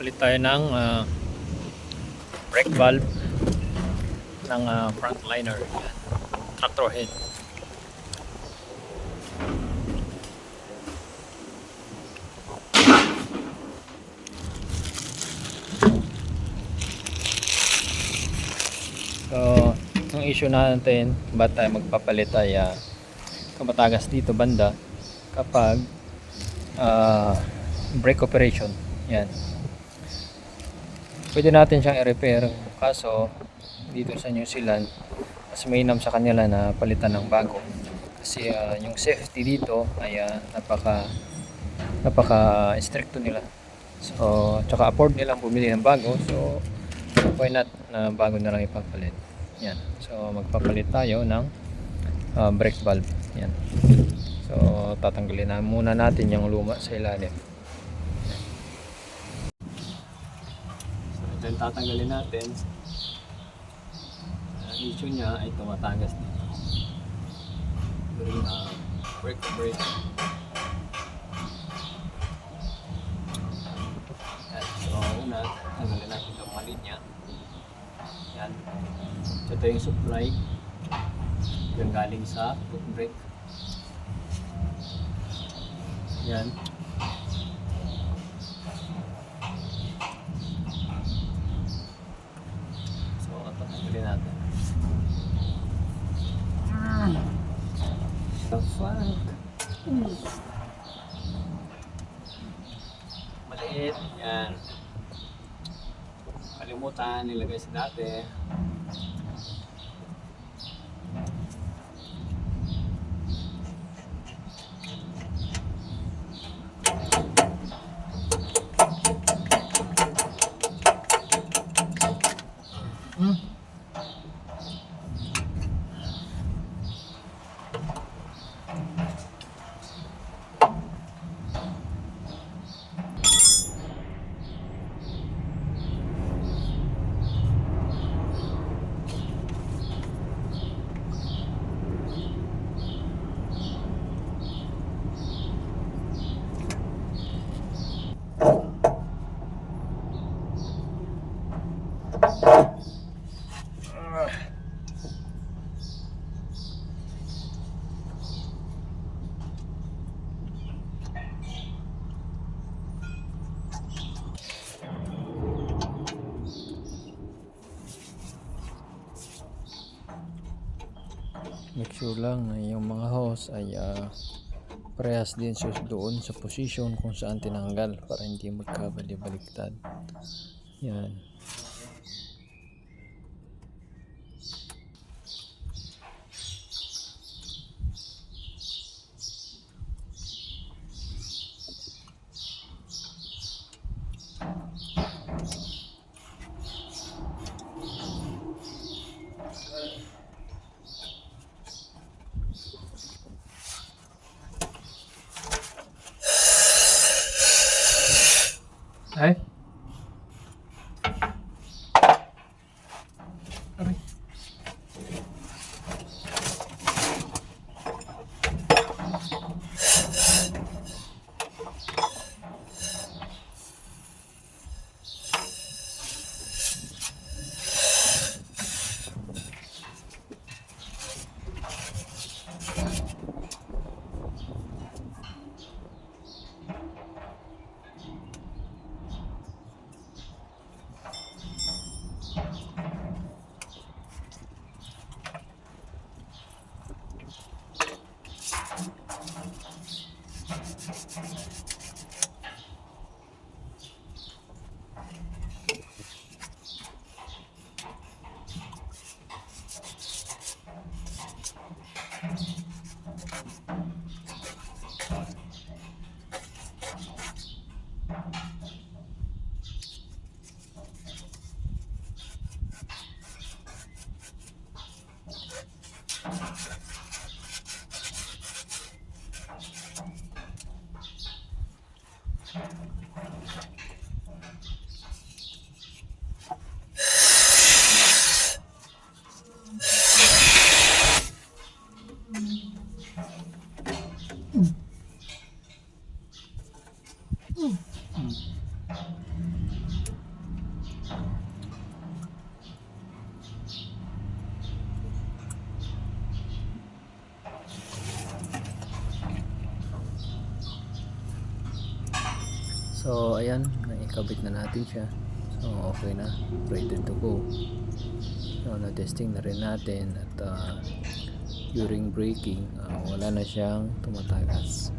Palit tayo ng brake valve ng frontliner. Yan. Tractor head. So, ang issue natin ba't tayo magpapalit ay kamatagas dito banda kapag brake operation. Yan. Pwede natin siyang i-repair, kaso dito sa New Zealand mas mainam sa kanila na palitan ng bago kasi yung safety dito ay napaka stricto nila. So tsaka afford nilang bumili ng bago, so why not na bago na lang ipapalit. Yan. So magpapalit tayo ng brake valve. Yan. So tatanggalin na muna natin yung luma sa ilalim. Then tatanggalin natin. Ang issue niya ay tumatagas dito during brake operation. So una, tanggalin natin itong mali niya. Yan. So ito yung supply yung galing sa foot brake. Yan. Tanggalin natin. The fuck? Maliit. Yan. Kalimutan nilagay sa dati. Make sure lang na yung mga hose ay parehas din doon sa position kung saan tinanggal para hindi magkabali-baliktad. Yan. Ay. Aray. So ayan, naikabit na natin siya. So okay na, ready to go. So na-testing na rin natin at during braking wala na siyang tumatagas.